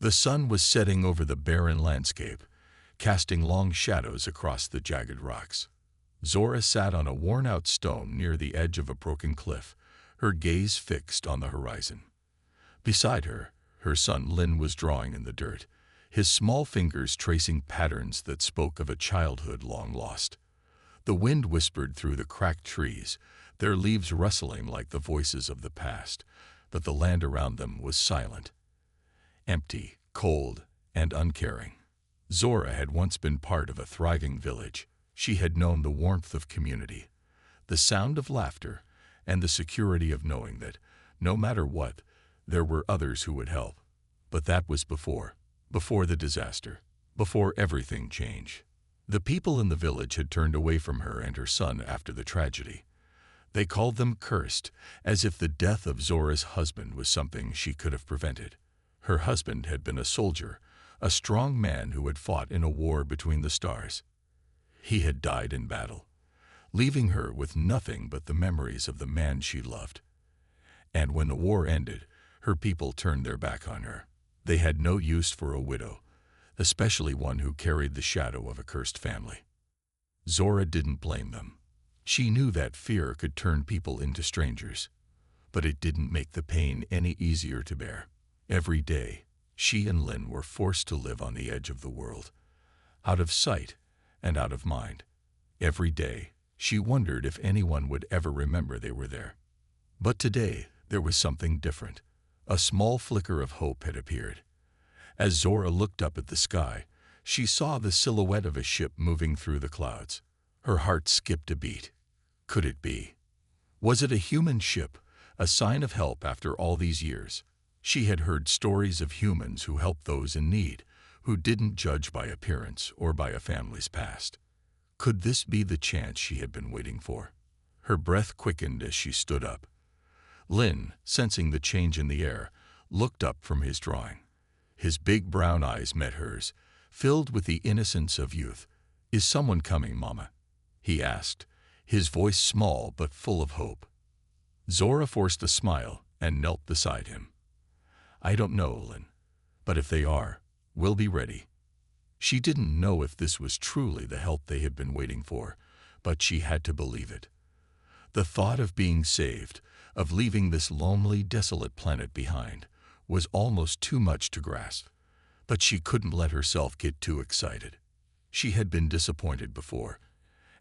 The sun was setting over the barren landscape, casting long shadows across the jagged rocks. Zora sat on a worn-out stone near the edge of a broken cliff, her gaze fixed on the horizon. Beside her, her son Lin was drawing in the dirt, his small fingers tracing patterns that spoke of a childhood long lost. The wind whispered through the cracked trees, their leaves rustling like the voices of the past, but the land around them was silent, empty, cold, and uncaring. Zora had once been part of a thriving village. She had known the warmth of community, the sound of laughter, and the security of knowing that, no matter what, there were others who would help. But that was before the disaster, before everything changed. The people in the village had turned away from her and her son after the tragedy. They called them cursed, as if the death of Zora's husband was something she could have prevented. Her husband had been a soldier, a strong man who had fought in a war between the stars. He had died in battle, leaving her with nothing but the memories of the man she loved. And when the war ended, her people turned their back on her. They had no use for a widow, especially one who carried the shadow of a cursed family. Zora didn't blame them. She knew that fear could turn people into strangers, but it didn't make the pain any easier to bear. Every day, she and Lin were forced to live on the edge of the world, out of sight and out of mind. Every day, she wondered if anyone would ever remember they were there. But today, there was something different. A small flicker of hope had appeared. As Zora looked up at the sky, she saw the silhouette of a ship moving through the clouds. Her heart skipped a beat. Could it be? Was it a human ship, a sign of help after all these years? She had heard stories of humans who helped those in need, who didn't judge by appearance or by a family's past. Could this be the chance she had been waiting for? Her breath quickened as she stood up. Lin, sensing the change in the air, looked up from his drawing. His big brown eyes met hers, filled with the innocence of youth. "Is someone coming, Mama?" he asked, his voice small but full of hope. Zora forced a smile and knelt beside him. "I don't know, Lin, but if they are, we'll be ready." She didn't know if this was truly the help they had been waiting for, but she had to believe it. The thought of being saved, of leaving this lonely, desolate planet behind, was almost too much to grasp. But she couldn't let herself get too excited. She had been disappointed before,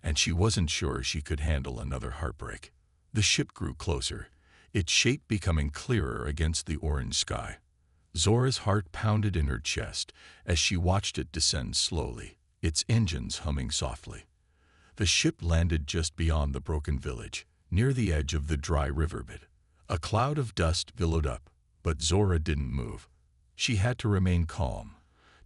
and she wasn't sure she could handle another heartbreak. The ship grew closer, its shape becoming clearer against the orange sky. Zora's heart pounded in her chest as she watched it descend slowly, its engines humming softly. The ship landed just beyond the broken village, near the edge of the dry riverbed. A cloud of dust billowed up, but Zora didn't move. She had to remain calm,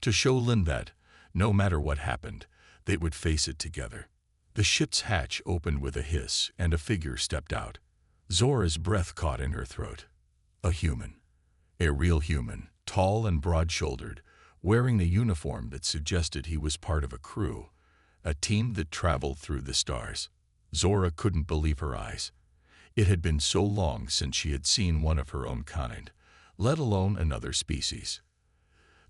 to show Lin that, no matter what happened, they would face it together. The ship's hatch opened with a hiss, and a figure stepped out. Zora's breath caught in her throat. A human. A real human, tall and broad-shouldered, wearing the uniform that suggested he was part of a crew, a team that traveled through the stars. Zora couldn't believe her eyes. It had been so long since she had seen one of her own kind, let alone another species.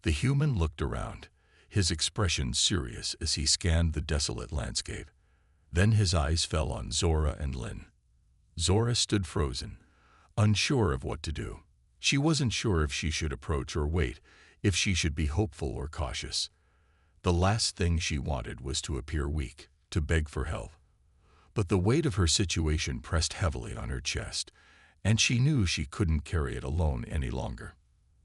The human looked around, his expression serious as he scanned the desolate landscape. Then his eyes fell on Zora and Lin. Zora stood frozen, unsure of what to do. She wasn't sure if she should approach or wait, if she should be hopeful or cautious. The last thing she wanted was to appear weak, to beg for help. But the weight of her situation pressed heavily on her chest, and she knew she couldn't carry it alone any longer.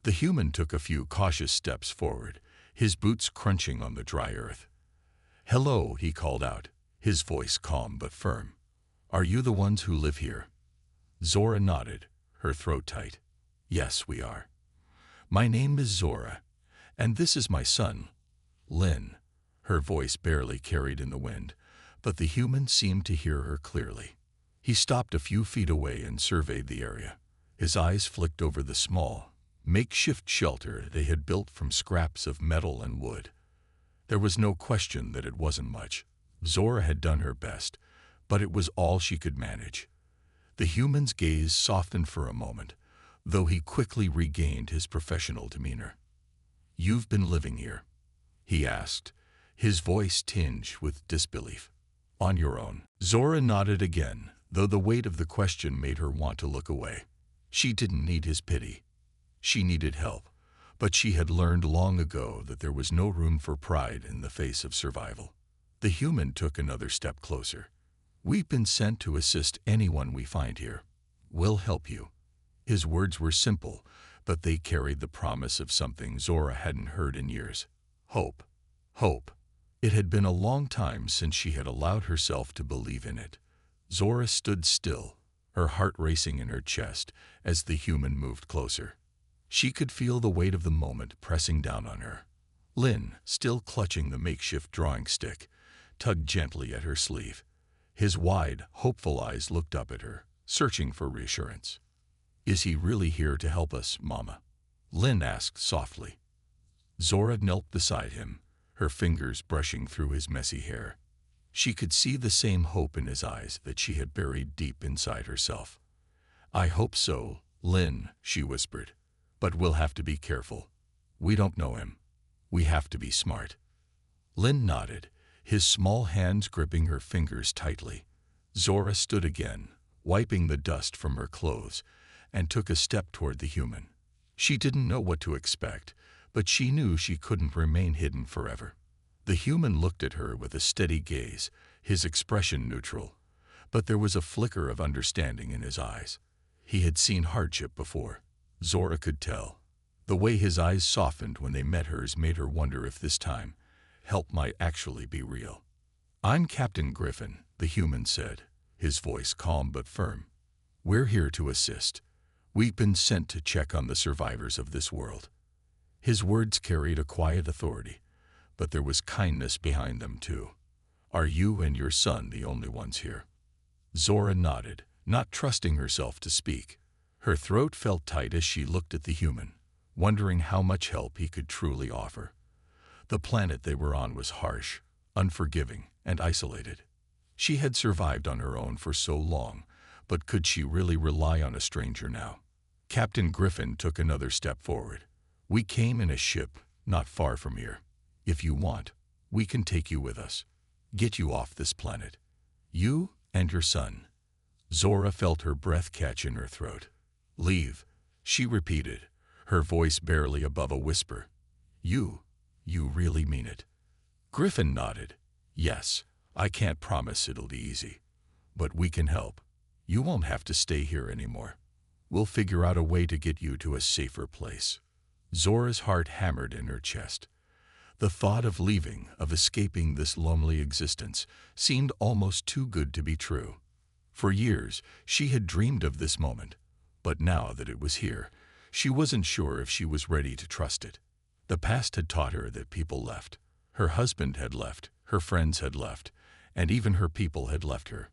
The human took a few cautious steps forward, his boots crunching on the dry earth. "Hello," he called out, his voice calm but firm. "Are you the ones who live here?" Zora nodded, her throat tight. "Yes, we are. My name is Zora, and this is my son, Lin." Her voice barely carried in the wind, but the human seemed to hear her clearly. He stopped a few feet away and surveyed the area. His eyes flicked over the small, makeshift shelter they had built from scraps of metal and wood. There was no question that it wasn't much. Zora had done her best, but it was all she could manage. The human's gaze softened for a moment, though he quickly regained his professional demeanor. "You've been living here?" he asked, his voice tinged with disbelief. "On your own?" Zora nodded again, though the weight of the question made her want to look away. She didn't need his pity. She needed help, but she had learned long ago that there was no room for pride in the face of survival. The human took another step closer. "We've been sent to assist anyone we find here. We'll help you." His words were simple, but they carried the promise of something Zora hadn't heard in years. Hope. Hope. It had been a long time since she had allowed herself to believe in it. Zora stood still, her heart racing in her chest as the human moved closer. She could feel the weight of the moment pressing down on her. Lin, still clutching the makeshift drawing stick, tugged gently at her sleeve. His wide, hopeful eyes looked up at her, searching for reassurance. "Is he really here to help us, Mama?" Lin asked softly. Zora knelt beside him, her fingers brushing through his messy hair. She could see the same hope in his eyes that she had buried deep inside herself. "I hope so, Lin," she whispered. "But we'll have to be careful. We don't know him. We have to be smart." Lin nodded, his small hands gripping her fingers tightly. Zora stood again, wiping the dust from her clothes, and took a step toward the human. She didn't know what to expect, but she knew she couldn't remain hidden forever. The human looked at her with a steady gaze, his expression neutral, but there was a flicker of understanding in his eyes. He had seen hardship before. Zora could tell. The way his eyes softened when they met hers made her wonder if this time help might actually be real. "I'm Captain Griffin," the human said, his voice calm but firm. "We're here to assist. We've been sent to check on the survivors of this world." His words carried a quiet authority, but there was kindness behind them too. "Are you and your son the only ones here?" Zora nodded, not trusting herself to speak. Her throat felt tight as she looked at the human, wondering how much help he could truly offer. The planet they were on was harsh, unforgiving, and isolated. She had survived on her own for so long, but could she really rely on a stranger now? Captain Griffin took another step forward. "We came in a ship not far from here. If you want, we can take you with us, get you off this planet. You and your son." Zora felt her breath catch in her throat. "Leave," she repeated, her voice barely above a whisper. You really mean it?" Griffin nodded. "Yes, I can't promise it'll be easy, but we can help. You won't have to stay here anymore. We'll figure out a way to get you to a safer place." Zora's heart hammered in her chest. The thought of leaving, of escaping this lonely existence, seemed almost too good to be true. For years, she had dreamed of this moment, but now that it was here, she wasn't sure if she was ready to trust it. The past had taught her that people left. Her husband had left, her friends had left, and even her people had left her.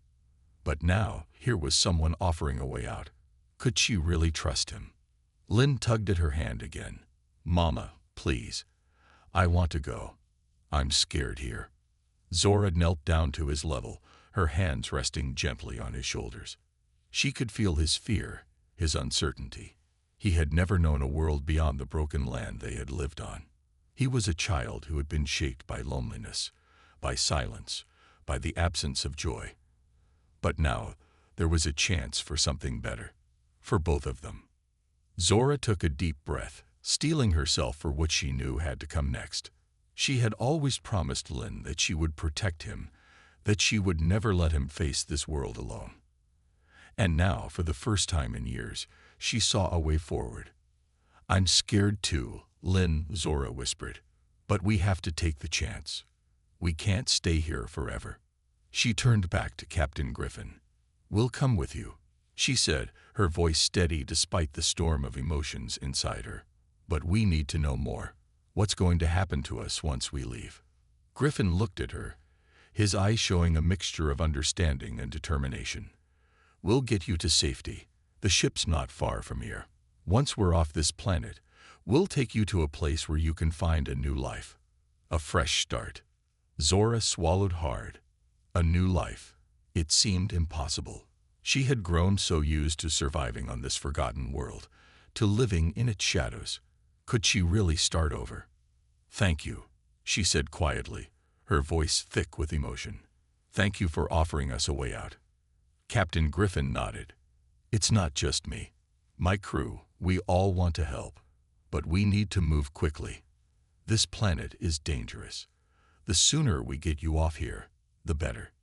But now, here was someone offering a way out. Could she really trust him? Lin tugged at her hand again. "Mama, please. I want to go. I'm scared here." Zora knelt down to his level, her hands resting gently on his shoulders. She could feel his fear, his uncertainty. He had never known a world beyond the broken land they had lived on. He was a child who had been shaped by loneliness, by silence, by the absence of joy. But now, there was a chance for something better, for both of them. Zora took a deep breath, steeling herself for what she knew had to come next. She had always promised Lin that she would protect him, that she would never let him face this world alone. And now, for the first time in years, she saw a way forward. "I'm scared too," Lin, Zora whispered. "But we have to take the chance. We can't stay here forever." She turned back to Captain Griffin. "We'll come with you," she said, her voice steady despite the storm of emotions inside her. "But we need to know more. What's going to happen to us once we leave?" Griffin looked at her, his eyes showing a mixture of understanding and determination. "We'll get you to safety. The ship's not far from here. Once we're off this planet, we'll take you to a place where you can find a new life. A fresh start." Zora swallowed hard. A new life. It seemed impossible. She had grown so used to surviving on this forgotten world, to living in its shadows. Could she really start over? "Thank you," she said quietly, her voice thick with emotion. "Thank you for offering us a way out." Captain Griffin nodded. "It's not just me. My crew, we all want to help. But we need to move quickly. This planet is dangerous. The sooner we get you off here, the better."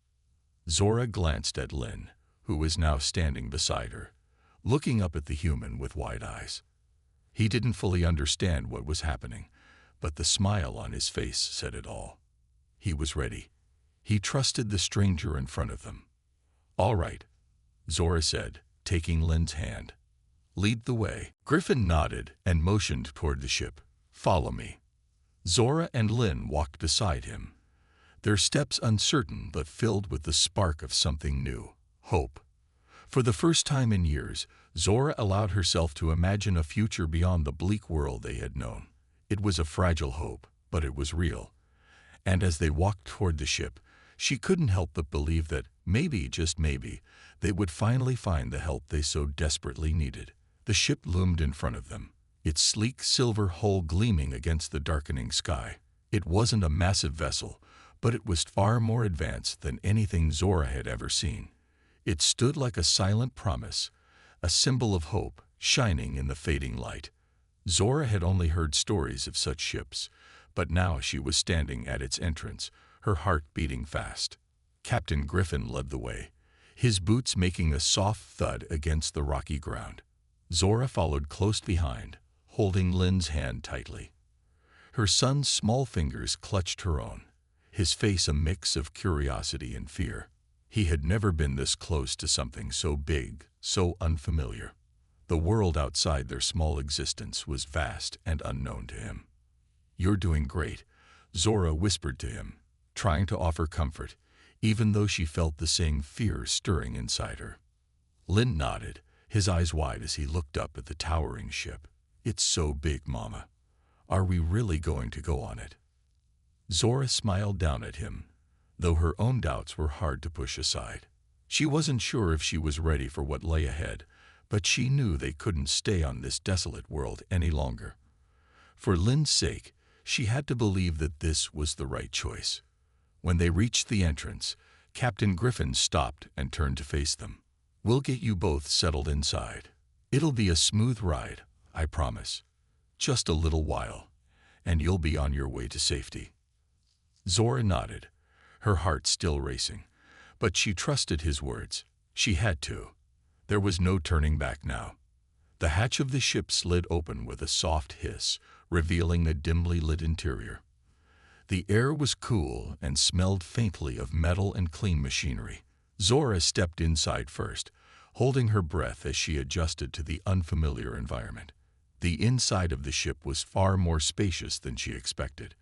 Zora glanced at Lynn, who was now standing beside her, looking up at the human with wide eyes. He didn't fully understand what was happening, but the smile on his face said it all. He was ready. He trusted the stranger in front of them. "All right," Zora said, taking Lynn's hand. "Lead the way." Griffin nodded and motioned toward the ship. "Follow me." Zora and Lynn walked beside him, their steps uncertain but filled with the spark of something new, hope. For the first time in years, Zora allowed herself to imagine a future beyond the bleak world they had known. It was a fragile hope, but it was real. And as they walked toward the ship, she couldn't help but believe that maybe, just maybe, they would finally find the help they so desperately needed. The ship loomed in front of them, its sleek silver hull gleaming against the darkening sky. It wasn't a massive vessel, but it was far more advanced than anything Zora had ever seen. It stood like a silent promise, a symbol of hope shining in the fading light. Zora had only heard stories of such ships, but now she was standing at its entrance, her heart beating fast. Captain Griffin led the way, his boots making a soft thud against the rocky ground. Zora followed close behind, holding Lynn's hand tightly. Her son's small fingers clutched her own, his face a mix of curiosity and fear. He had never been this close to something so big, so unfamiliar. The world outside their small existence was vast and unknown to him. "You're doing great," Zora whispered to him, trying to offer comfort, even though she felt the same fear stirring inside her. Lynn nodded, his eyes wide as he looked up at the towering ship. "It's so big, Mama. Are we really going to go on it?" Zora smiled down at him, though her own doubts were hard to push aside. She wasn't sure if she was ready for what lay ahead, but she knew they couldn't stay on this desolate world any longer. For Lynn's sake, she had to believe that this was the right choice. When they reached the entrance, Captain Griffin stopped and turned to face them. "We'll get you both settled inside. It'll be a smooth ride, I promise. Just a little while, and you'll be on your way to safety." Zora nodded, her heart still racing, but she trusted his words. She had to. There was no turning back now. The hatch of the ship slid open with a soft hiss, revealing a dimly lit interior. The air was cool and smelled faintly of metal and clean machinery. Zora stepped inside first, holding her breath as she adjusted to the unfamiliar environment. The inside of the ship was far more spacious than she expected.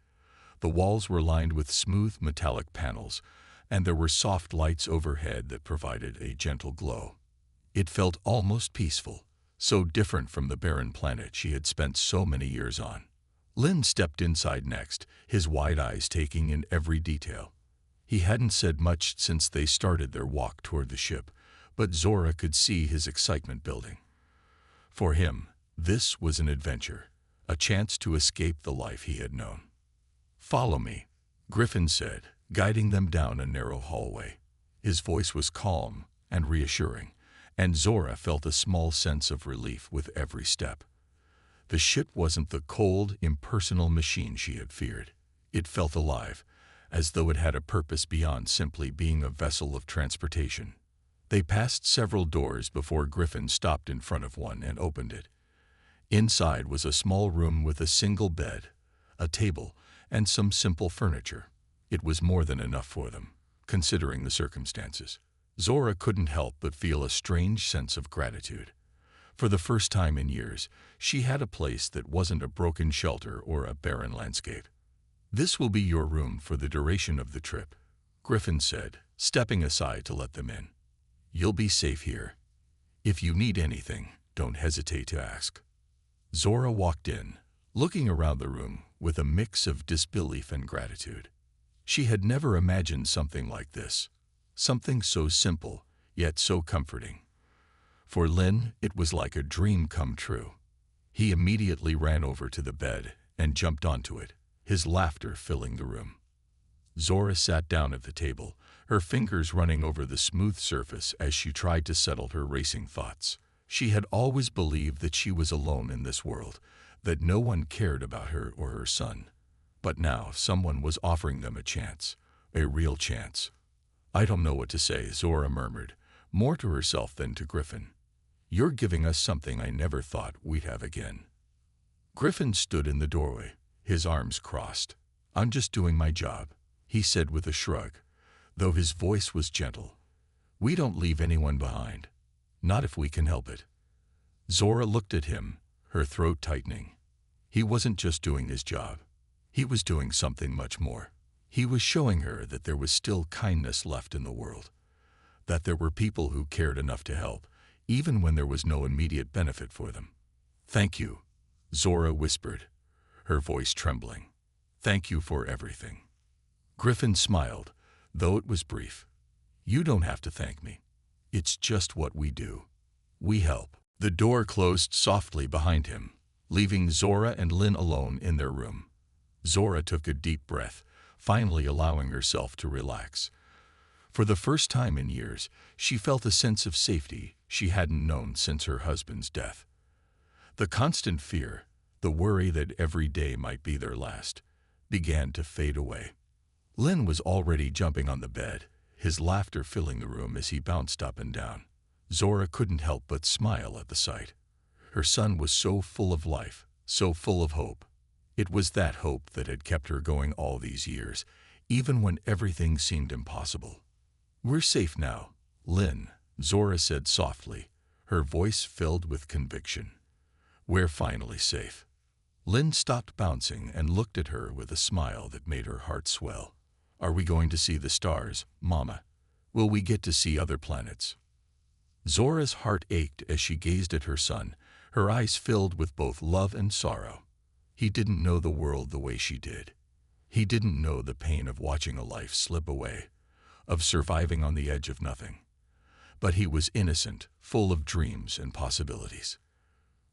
The walls were lined with smooth metallic panels, and there were soft lights overhead that provided a gentle glow. It felt almost peaceful, so different from the barren planet she had spent so many years on. Lynn stepped inside next, his wide eyes taking in every detail. He hadn't said much since they started their walk toward the ship, but Zora could see his excitement building. For him, this was an adventure, a chance to escape the life he had known. "Follow me," Griffin said, guiding them down a narrow hallway. His voice was calm and reassuring, and Zora felt a small sense of relief with every step. The ship wasn't the cold, impersonal machine she had feared. It felt alive, as though it had a purpose beyond simply being a vessel of transportation. They passed several doors before Griffin stopped in front of one and opened it. Inside was a small room with a single bed, a table, and some simple furniture. It was more than enough for them, considering the circumstances. Zora couldn't help but feel a strange sense of gratitude. For the first time in years, she had a place that wasn't a broken shelter or a barren landscape. "This will be your room for the duration of the trip," Griffin said, stepping aside to let them in. "You'll be safe here. If you need anything, don't hesitate to ask." Zora walked in, looking around the room with a mix of disbelief and gratitude. She had never imagined something like this, something so simple, yet so comforting. For Lynn, it was like a dream come true. He immediately ran over to the bed and jumped onto it, his laughter filling the room. Zora sat down at the table, her fingers running over the smooth surface as she tried to settle her racing thoughts. She had always believed that she was alone in this world, that no one cared about her or her son. But now someone was offering them a chance, a real chance. "I don't know what to say," Zora murmured, more to herself than to Griffin. "You're giving us something I never thought we'd have again." Griffin stood in the doorway, his arms crossed. "I'm just doing my job," he said with a shrug, though his voice was gentle. "We don't leave anyone behind. Not if we can help it." Zora looked at him, her throat tightening. He wasn't just doing his job. He was doing something much more. He was showing her that there was still kindness left in the world, that there were people who cared enough to help, even when there was no immediate benefit for them. "Thank you," Zora whispered, her voice trembling. "Thank you for everything." Griffin smiled, though it was brief. "You don't have to thank me. It's just what we do. We help." The door closed softly behind him, leaving Zora and Lynn alone in their room. Zora took a deep breath, finally allowing herself to relax. For the first time in years, she felt a sense of safety she hadn't known since her husband's death. The constant fear, the worry that every day might be their last, began to fade away. Lynn was already jumping on the bed, his laughter filling the room as he bounced up and down. Zora couldn't help but smile at the sight. Her son was so full of life, so full of hope. It was that hope that had kept her going all these years, even when everything seemed impossible. "We're safe now, Lynn," Zora said softly, her voice filled with conviction. "We're finally safe." Lynn stopped bouncing and looked at her with a smile that made her heart swell. "Are we going to see the stars, Mama? Will we get to see other planets?" Zora's heart ached as she gazed at her son, her eyes filled with both love and sorrow. He didn't know the world the way she did. He didn't know the pain of watching a life slip away, of surviving on the edge of nothing. But he was innocent, full of dreams and possibilities.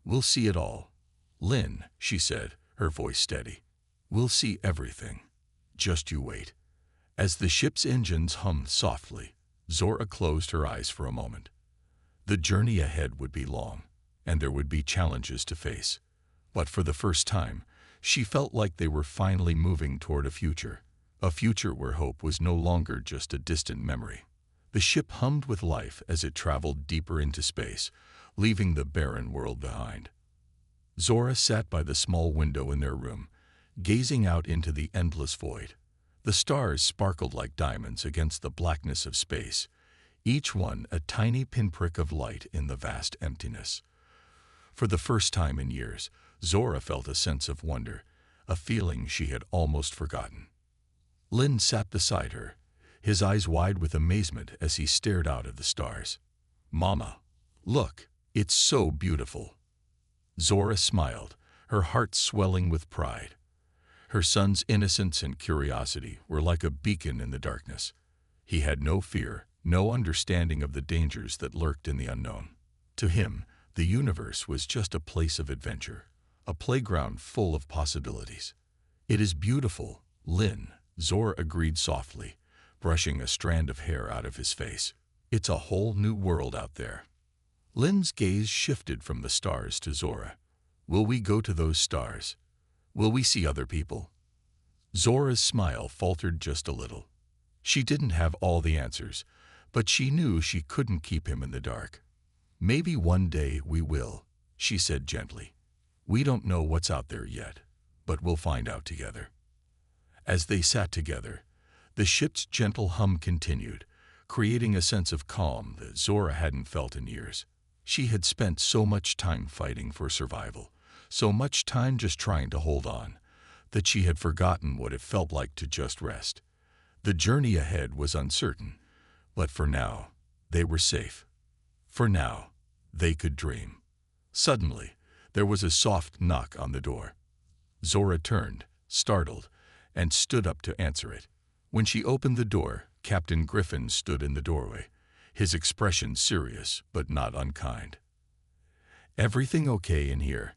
"We'll see it all, Lynn," she said, her voice steady. "We'll see everything. Just you wait." As the ship's engines hummed softly, Zora closed her eyes for a moment. The journey ahead would be long, and there would be challenges to face. But for the first time, she felt like they were finally moving toward a future where hope was no longer just a distant memory. The ship hummed with life as it traveled deeper into space, leaving the barren world behind. Zora sat by the small window in their room, gazing out into the endless void. The stars sparkled like diamonds against the blackness of space, each one a tiny pinprick of light in the vast emptiness. For the first time in years, Zora felt a sense of wonder, a feeling she had almost forgotten. Lynn sat beside her, his eyes wide with amazement as he stared out at the stars. "Mama, look, it's so beautiful." Zora smiled, her heart swelling with pride. Her son's innocence and curiosity were like a beacon in the darkness. He had no fear, no understanding of the dangers that lurked in the unknown. To him, the universe was just a place of adventure, a playground full of possibilities. "It is beautiful, Lynn," Zora agreed softly, brushing a strand of hair out of his face. "It's a whole new world out there." Lynn's gaze shifted from the stars to Zora. "Will we go to those stars? Will we see other people?" Zora's smile faltered just a little. She didn't have all the answers, but she knew she couldn't keep him in the dark. "Maybe one day we will," she said gently. "We don't know what's out there yet, but we'll find out together." As they sat together, the ship's gentle hum continued, creating a sense of calm that Zora hadn't felt in years. She had spent so much time fighting for survival, so much time just trying to hold on, that she had forgotten what it felt like to just rest. The journey ahead was uncertain, but for now, they were safe. For now, they could dream. Suddenly, there was a soft knock on the door. Zora turned, startled, and stood up to answer it. When she opened the door, Captain Griffin stood in the doorway, his expression serious but not unkind. "Everything okay in here?"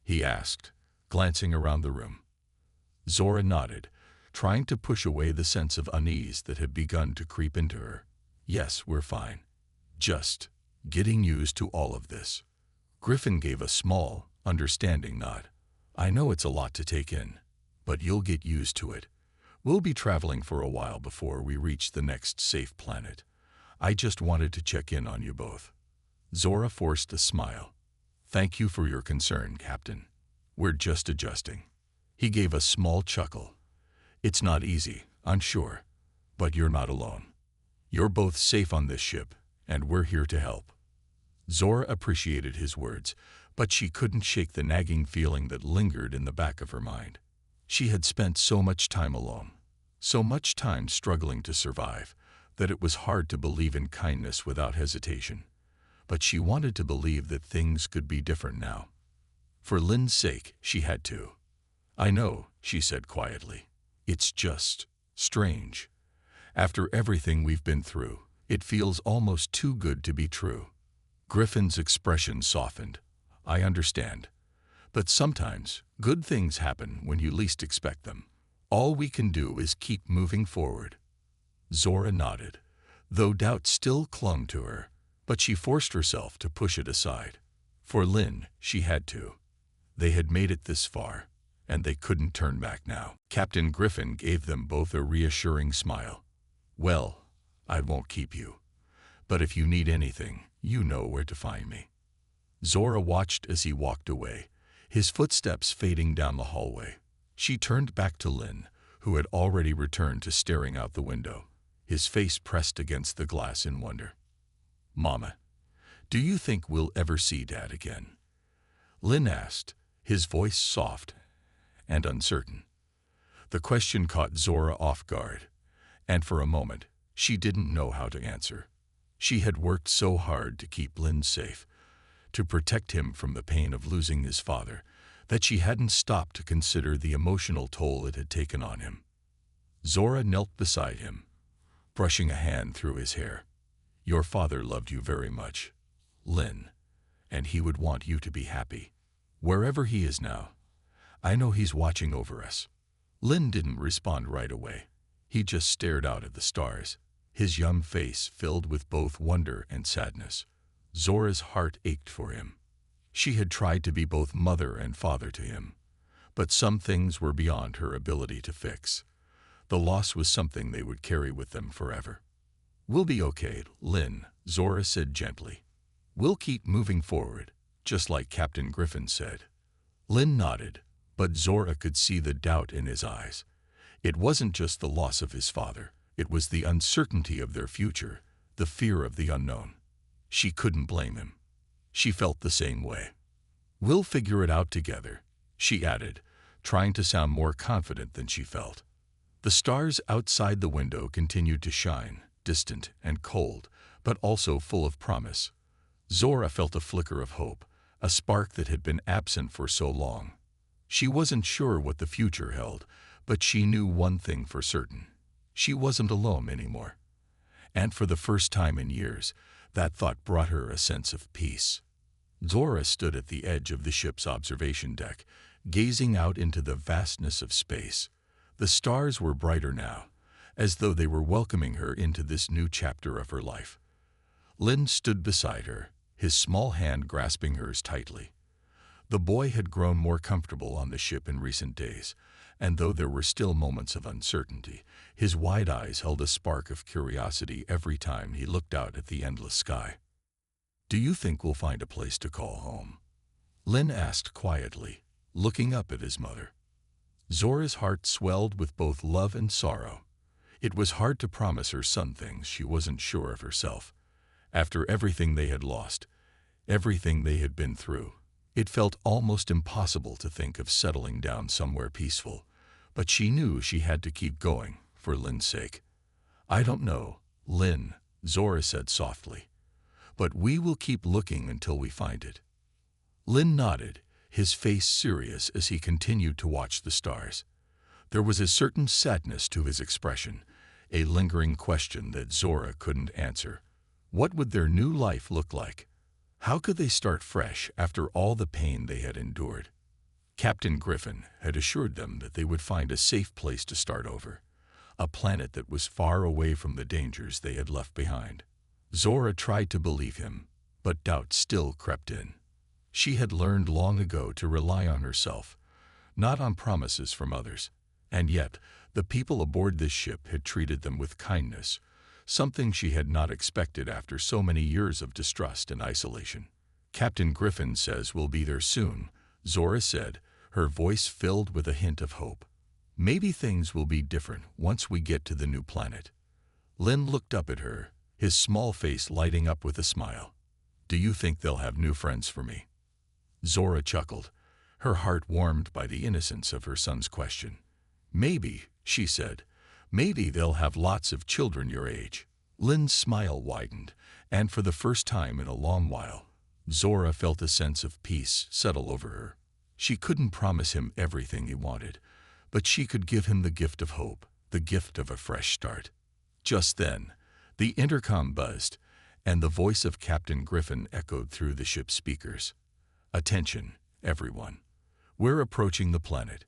he asked, glancing around the room. Zora nodded, trying to push away the sense of unease that had begun to creep into her. Yes, we're fine. Just getting used to all of this. Griffin gave a small, understanding nod. I know it's a lot to take in, but you'll get used to it. We'll be traveling for a while before we reach the next safe planet. I just wanted to check in on you both. Zora forced a smile. Thank you for your concern, Captain. We're just adjusting. He gave a small chuckle. It's not easy, I'm sure, but you're not alone. You're both safe on this ship, and we're here to help. Zora appreciated his words, but she couldn't shake the nagging feeling that lingered in the back of her mind. She had spent so much time alone, so much time struggling to survive, that it was hard to believe in kindness without hesitation. But she wanted to believe that things could be different now. For Lynn's sake, she had to. I know, she said quietly. It's just strange. After everything we've been through, it feels almost too good to be true. Griffin's expression softened. I understand. But sometimes, good things happen when you least expect them. All we can do is keep moving forward. Zora nodded, though doubt still clung to her, but she forced herself to push it aside. For Lynn, she had to. They had made it this far, and they couldn't turn back now. Captain Griffin gave them both a reassuring smile. Well, I won't keep you. But if you need anything, you know where to find me. Zora watched as he walked away, his footsteps fading down the hallway. She turned back to Lynn, who had already returned to staring out the window, his face pressed against the glass in wonder. Mama, do you think we'll ever see Dad again? Lynn asked, his voice soft and uncertain. The question caught Zora off guard, and for a moment, she didn't know how to answer. She had worked so hard to keep Lynn safe, to protect him from the pain of losing his father, that she hadn't stopped to consider the emotional toll it had taken on him. Zora knelt beside him, brushing a hand through his hair. Your father loved you very much, Lynn, and he would want you to be happy. Wherever he is now, I know he's watching over us. Lynn didn't respond right away. He just stared out at the stars, his young face filled with both wonder and sadness. Zora's heart ached for him. She had tried to be both mother and father to him, but some things were beyond her ability to fix. The loss was something they would carry with them forever. We'll be okay, Lynn, Zora said gently. We'll keep moving forward, just like Captain Griffin said. Lynn nodded, but Zora could see the doubt in his eyes. It wasn't just the loss of his father. It was the uncertainty of their future, the fear of the unknown. She couldn't blame him. She felt the same way. We'll figure it out together, she added, trying to sound more confident than she felt. The stars outside the window continued to shine, distant and cold, but also full of promise. Zora felt a flicker of hope, a spark that had been absent for so long. She wasn't sure what the future held, but she knew one thing for certain. She wasn't alone anymore. And for the first time in years, that thought brought her a sense of peace. Zora stood at the edge of the ship's observation deck, gazing out into the vastness of space. The stars were brighter now, as though they were welcoming her into this new chapter of her life. Lynn stood beside her, his small hand grasping hers tightly. The boy had grown more comfortable on the ship in recent days, and though there were still moments of uncertainty, his wide eyes held a spark of curiosity every time he looked out at the endless sky. Do you think we'll find a place to call home? Lynn asked quietly, looking up at his mother. Zora's heart swelled with both love and sorrow. It was hard to promise her son things she wasn't sure of herself. After everything they had lost, everything they had been through, it felt almost impossible to think of settling down somewhere peaceful, but she knew she had to keep going, for Lynn's sake. I don't know, Lynn, Zora said softly, but we will keep looking until we find it. Lynn nodded, his face serious as he continued to watch the stars. There was a certain sadness to his expression, a lingering question that Zora couldn't answer. What would their new life look like? How could they start fresh after all the pain they had endured? Captain Griffin had assured them that they would find a safe place to start over, a planet that was far away from the dangers they had left behind. Zora tried to believe him, but doubt still crept in. She had learned long ago to rely on herself, not on promises from others, and yet the people aboard this ship had treated them with kindness, something she had not expected after so many years of distrust and isolation. "Captain Griffin says we'll be there soon," Zora said, her voice filled with a hint of hope. "Maybe things will be different once we get to the new planet." Lin looked up at her, his small face lighting up with a smile. "Do you think they'll have new friends for me?" Zora chuckled, her heart warmed by the innocence of her son's question. "Maybe," she said. "Maybe they'll have lots of children your age." Lin's smile widened, and for the first time in a long while, Zora felt a sense of peace settle over her. She couldn't promise him everything he wanted, but she could give him the gift of hope, the gift of a fresh start. Just then, the intercom buzzed, and the voice of Captain Griffin echoed through the ship's speakers. "Attention, everyone. We're approaching the planet.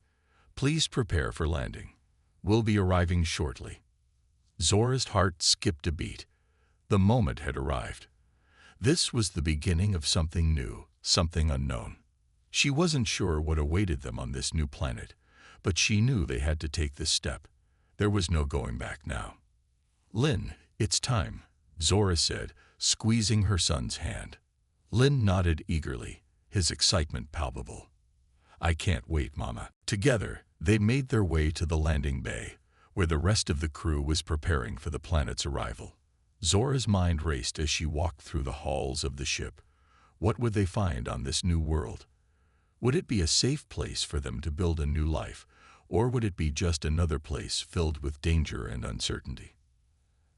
Please prepare for landing. We'll be arriving shortly." Zora's heart skipped a beat. The moment had arrived. This was the beginning of something new, something unknown. She wasn't sure what awaited them on this new planet, but she knew they had to take this step. There was no going back now. "Lin, it's time," Zora said, squeezing her son's hand. Lin nodded eagerly, his excitement palpable. "I can't wait, Mama." Together, they made their way to the landing bay, where the rest of the crew was preparing for the planet's arrival. Zora's mind raced as she walked through the halls of the ship. What would they find on this new world? Would it be a safe place for them to build a new life, or would it be just another place filled with danger and uncertainty?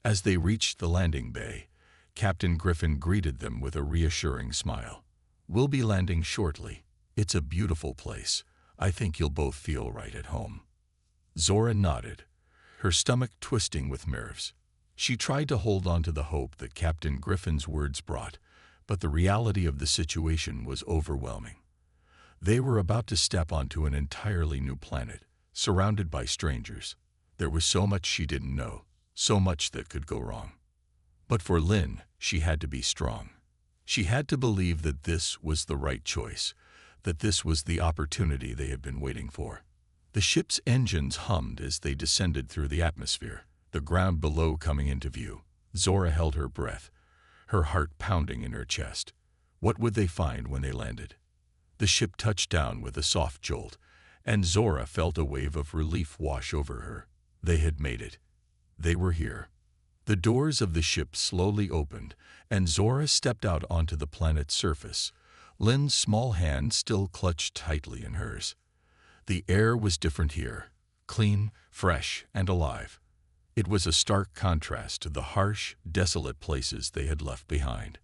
As they reached the landing bay, Captain Griffin greeted them with a reassuring smile. "We'll be landing shortly. It's a beautiful place. I think you'll both feel right at home." Zora nodded, her stomach twisting with nerves. She tried to hold on to the hope that Captain Griffin's words brought, but the reality of the situation was overwhelming. They were about to step onto an entirely new planet, surrounded by strangers. There was so much she didn't know, so much that could go wrong. But for Lin, she had to be strong. She had to believe that this was the right choice, that this was the opportunity they had been waiting for. The ship's engines hummed as they descended through the atmosphere, the ground below coming into view. Zora held her breath, her heart pounding in her chest. What would they find when they landed? The ship touched down with a soft jolt, and Zora felt a wave of relief wash over her. They had made it. They were here. The doors of the ship slowly opened, and Zora stepped out onto the planet's surface, Lin's small hand still clutched tightly in hers. The air was different here, clean, fresh, and alive. It was a stark contrast to the harsh, desolate places they had left behind.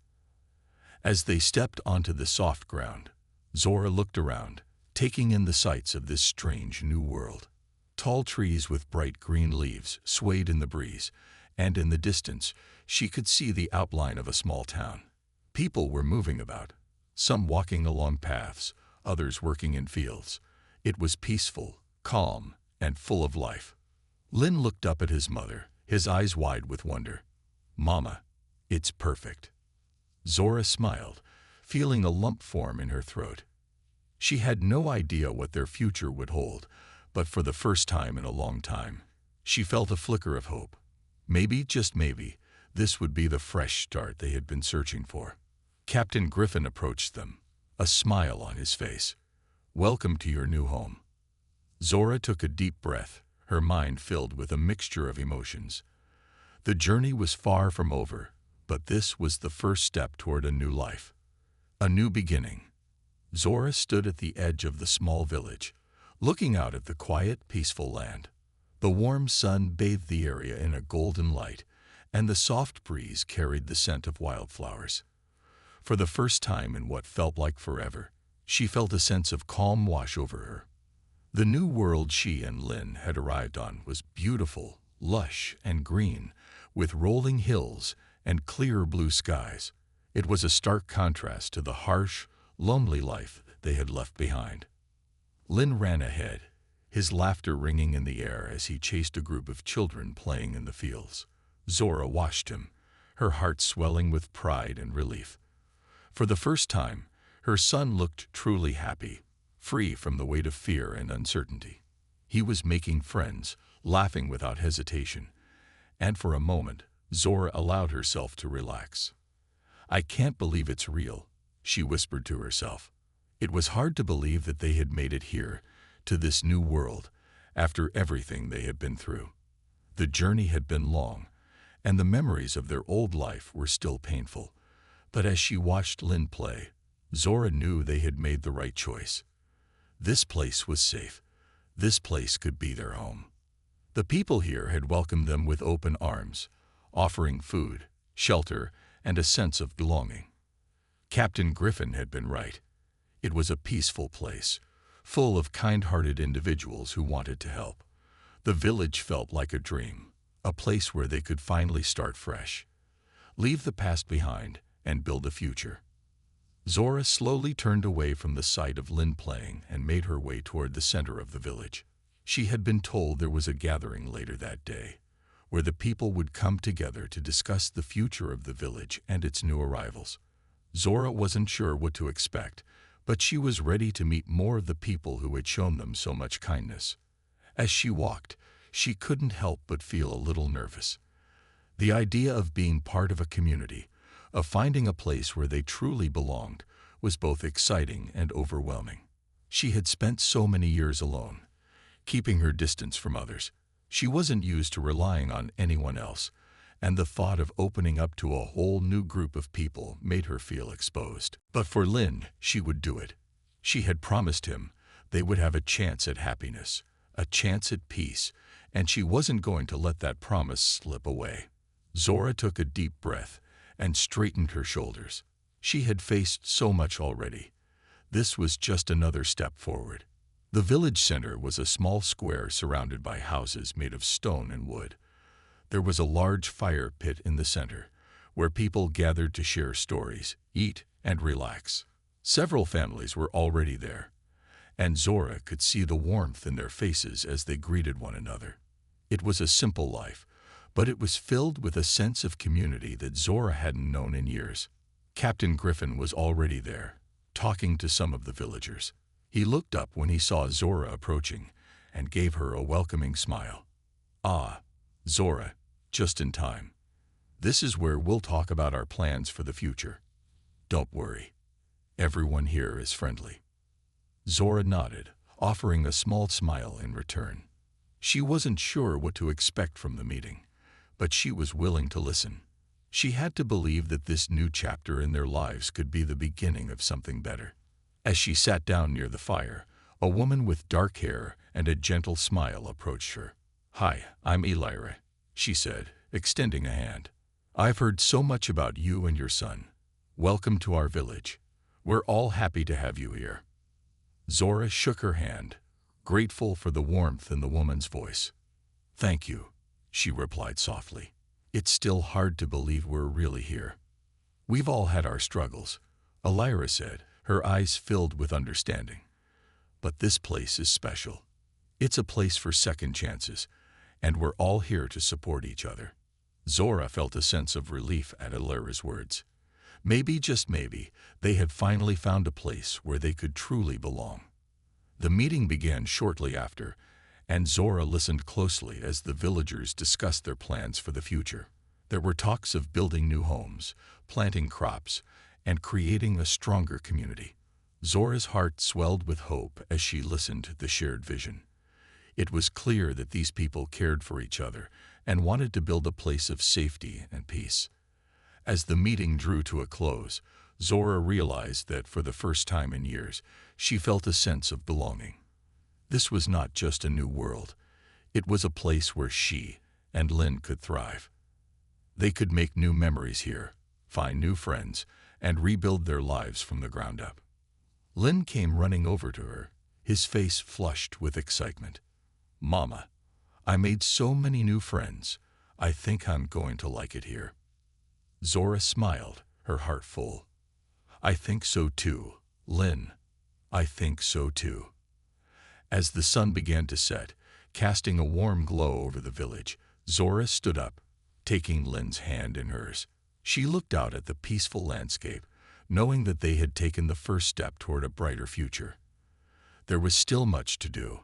As they stepped onto the soft ground, Zora looked around, taking in the sights of this strange new world. Tall trees with bright green leaves swayed in the breeze, and in the distance, she could see the outline of a small town. People were moving about, some walking along paths, others working in fields. It was peaceful, calm, and full of life. Lin looked up at his mother, his eyes wide with wonder. "Mama, it's perfect." Zora smiled, feeling a lump form in her throat. She had no idea what their future would hold, but for the first time in a long time, she felt a flicker of hope. Maybe, just maybe, this would be the fresh start they had been searching for. Captain Griffin approached them, a smile on his face. "Welcome to your new home." Zora took a deep breath, her mind filled with a mixture of emotions. The journey was far from over, but this was the first step toward a new life, a new beginning. Zora stood at the edge of the small village, looking out at the quiet, peaceful land. The warm sun bathed the area in a golden light, and the soft breeze carried the scent of wildflowers. For the first time in what felt like forever, she felt a sense of calm wash over her. The new world she and Lin had arrived on was beautiful, lush, and green, with rolling hills and clear blue skies. It was a stark contrast to the harsh, lonely life they had left behind. Lin ran ahead, his laughter ringing in the air as he chased a group of children playing in the fields. Zora watched him, her heart swelling with pride and relief. For the first time, her son looked truly happy, free from the weight of fear and uncertainty. He was making friends, laughing without hesitation, and for a moment, Zora allowed herself to relax. "I can't believe it's real," she whispered to herself. It was hard to believe that they had made it here, to this new world, after everything they had been through. The journey had been long, and the memories of their old life were still painful. But as she watched Lin play, Zora knew they had made the right choice. This place was safe. This place could be their home. The people here had welcomed them with open arms, offering food, shelter, and a sense of belonging. Captain Griffin had been right. It was a peaceful place, full of kind-hearted individuals who wanted to help. The village felt like a dream, a place where they could finally start fresh, leave the past behind, and build a future. Zora slowly turned away from the sight of Lin playing and made her way toward the center of the village. She had been told there was a gathering later that day, where the people would come together to discuss the future of the village and its new arrivals. Zora wasn't sure what to expect, but she was ready to meet more of the people who had shown them so much kindness. As she walked, she couldn't help but feel a little nervous. The idea of being part of a community, of finding a place where they truly belonged, was both exciting and overwhelming. She had spent so many years alone, keeping her distance from others. She wasn't used to relying on anyone else, and the thought of opening up to a whole new group of people made her feel exposed. But for Lin, she would do it. She had promised him they would have a chance at happiness, a chance at peace, and she wasn't going to let that promise slip away. Zora took a deep breath and straightened her shoulders. She had faced so much already. This was just another step forward. The village center was a small square surrounded by houses made of stone and wood. There was a large fire pit in the center, where people gathered to share stories, eat, and relax. Several families were already there, and Zora could see the warmth in their faces as they greeted one another. It was a simple life, but it was filled with a sense of community that Zora hadn't known in years. Captain Griffin was already there, talking to some of the villagers. He looked up when he saw Zora approaching and gave her a welcoming smile. "Ah, Zora, just in time. This is where we'll talk about our plans for the future. Don't worry. Everyone here is friendly." Zora nodded, offering a small smile in return. She wasn't sure what to expect from the meeting, but she was willing to listen. She had to believe that this new chapter in their lives could be the beginning of something better. As she sat down near the fire, a woman with dark hair and a gentle smile approached her. "Hi, I'm Elira," she said, extending a hand. "I've heard so much about you and your son. Welcome to our village. We're all happy to have you here." Zora shook her hand, grateful for the warmth in the woman's voice. "Thank you," she replied softly. "It's still hard to believe we're really here." "We've all had our struggles," Elira said, her eyes filled with understanding. "But this place is special. It's a place for second chances, and we're all here to support each other." Zora felt a sense of relief at Elira's words. Maybe, just maybe, they had finally found a place where they could truly belong. The meeting began shortly after, and Zora listened closely as the villagers discussed their plans for the future. There were talks of building new homes, planting crops, and creating a stronger community. Zora's heart swelled with hope as she listened to the shared vision. It was clear that these people cared for each other and wanted to build a place of safety and peace. As the meeting drew to a close, Zora realized that for the first time in years, she felt a sense of belonging. This was not just a new world. It was a place where she and Lin could thrive. They could make new memories here, find new friends, and rebuild their lives from the ground up. Lin came running over to her, his face flushed with excitement. "Mama, I made so many new friends. I think I'm going to like it here." Zora smiled, her heart full. "I think so too, Lin. I think so too." As the sun began to set, casting a warm glow over the village, Zora stood up, taking Lynn's hand in hers. She looked out at the peaceful landscape, knowing that they had taken the first step toward a brighter future. There was still much to do,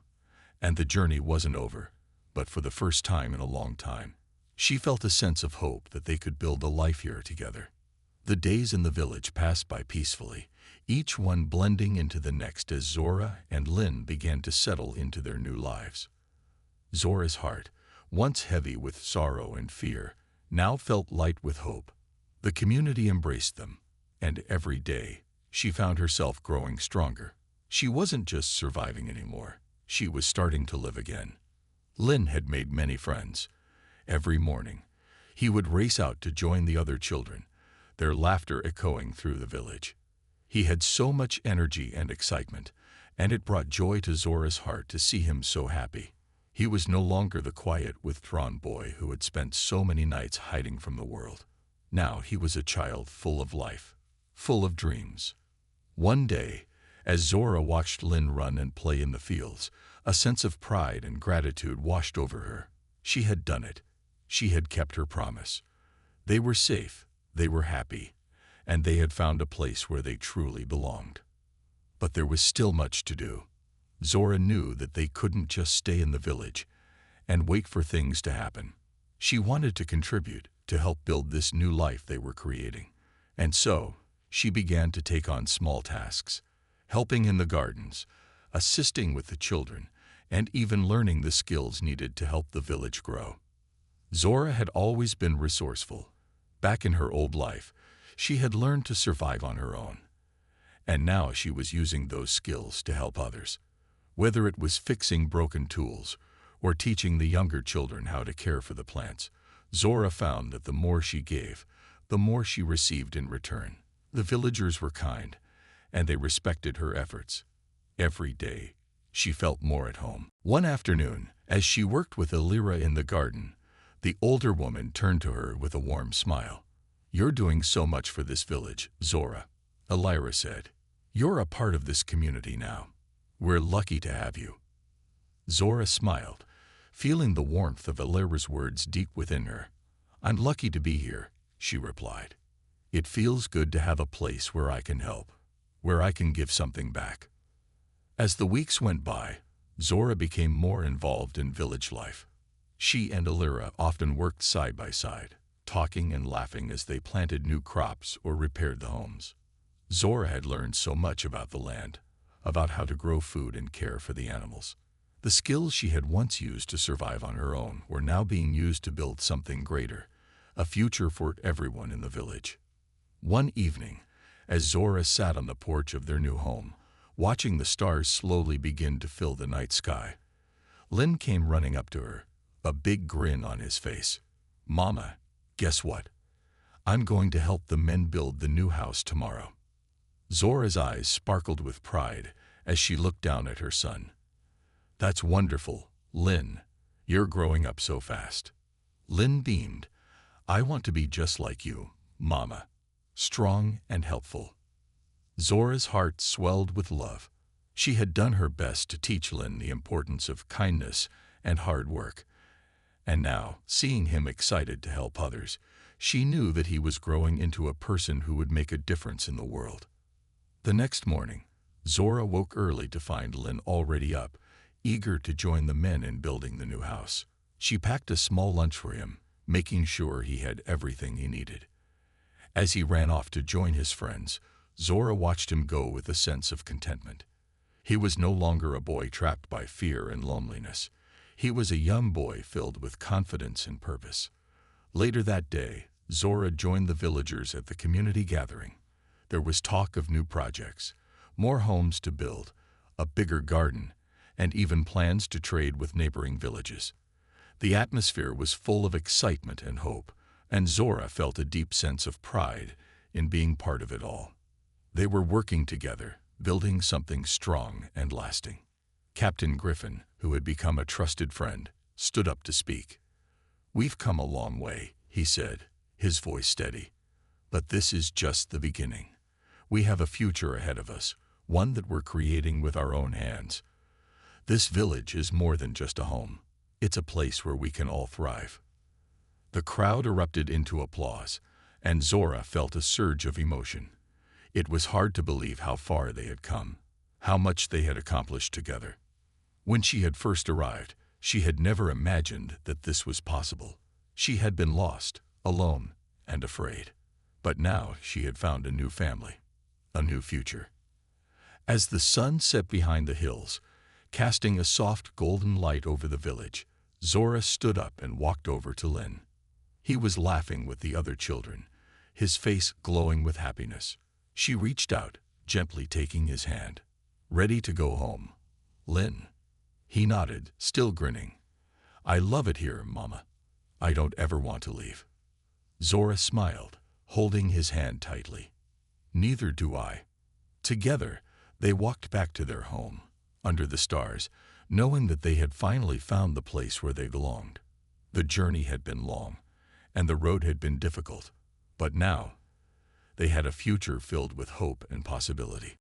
and the journey wasn't over, but for the first time in a long time, she felt a sense of hope that they could build a life here together. The days in the village passed by peacefully, each one blending into the next as Zora and Lynn began to settle into their new lives. Zora's heart, once heavy with sorrow and fear, now felt light with hope. The community embraced them, and every day, she found herself growing stronger. She wasn't just surviving anymore, she was starting to live again. Lynn had made many friends. Every morning, he would race out to join the other children, their laughter echoing through the village. He had so much energy and excitement, and it brought joy to Zora's heart to see him so happy. He was no longer the quiet, withdrawn boy who had spent so many nights hiding from the world. Now he was a child full of life, full of dreams. One day, as Zora watched Lynn run and play in the fields, a sense of pride and gratitude washed over her. She had done it. She had kept her promise. They were safe, they were happy, and they had found a place where they truly belonged. But there was still much to do. Zora knew that they couldn't just stay in the village and wait for things to happen. She wanted to contribute, to help build this new life they were creating. And so, she began to take on small tasks, helping in the gardens, assisting with the children, and even learning the skills needed to help the village grow. Zora had always been resourceful. Back in her old life, she had learned to survive on her own. And now she was using those skills to help others. Whether it was fixing broken tools or teaching the younger children how to care for the plants, Zora found that the more she gave, the more she received in return. The villagers were kind, and they respected her efforts. Every day, she felt more at home. One afternoon, as she worked with Elira in the garden, the older woman turned to her with a warm smile. "You're doing so much for this village, Zora," Elira said. "You're a part of this community now. We're lucky to have you." Zora smiled, feeling the warmth of Elira's words deep within her. "I'm lucky to be here," she replied. "It feels good to have a place where I can help, where I can give something back." As the weeks went by, Zora became more involved in village life. She and Elira often worked side by side, talking and laughing as they planted new crops or repaired the homes. Zora had learned so much about the land, about how to grow food and care for the animals. The skills she had once used to survive on her own were now being used to build something greater, a future for everyone in the village. One evening, as Zora sat on the porch of their new home, watching the stars slowly begin to fill the night sky, Lynn came running up to her, a big grin on his face. "Mama, guess what? I'm going to help the men build the new house tomorrow." Zora's eyes sparkled with pride as she looked down at her son. "That's wonderful, Lynn. You're growing up so fast." Lynn beamed. "I want to be just like you, Mama. Strong and helpful." Zora's heart swelled with love. She had done her best to teach Lynn the importance of kindness and hard work. And now, seeing him excited to help others, she knew that he was growing into a person who would make a difference in the world. The next morning, Zora woke early to find Lynn already up, eager to join the men in building the new house. She packed a small lunch for him, making sure he had everything he needed. As he ran off to join his friends, Zora watched him go with a sense of contentment. He was no longer a boy trapped by fear and loneliness. He was a young boy filled with confidence and purpose. Later that day, Zora joined the villagers at the community gathering. There was talk of new projects, more homes to build, a bigger garden, and even plans to trade with neighboring villages. The atmosphere was full of excitement and hope, and Zora felt a deep sense of pride in being part of it all. They were working together, building something strong and lasting. Captain Griffin, who had become a trusted friend, stood up to speak. "We've come a long way," he said, his voice steady. "But this is just the beginning. We have a future ahead of us, one that we're creating with our own hands. This village is more than just a home. It's a place where we can all thrive. The crowd erupted into applause, and Zora felt a surge of emotion. It was hard to believe how far they had come, how much they had accomplished together. When she had first arrived, she had never imagined that this was possible. She had been lost, alone, and afraid. But now she had found a new family, a new future. As the sun set behind the hills, casting a soft golden light over the village, Zora stood up and walked over to Lin. He was laughing with the other children, his face glowing with happiness. She reached out, gently taking his hand. "Ready to go home, Lin?" He nodded, still grinning. "I love it here, Mama. I don't ever want to leave." Zora smiled, holding his hand tightly. "Neither do I." Together, they walked back to their home, under the stars, knowing that they had finally found the place where they belonged. The journey had been long, and the road had been difficult, but now they had a future filled with hope and possibility.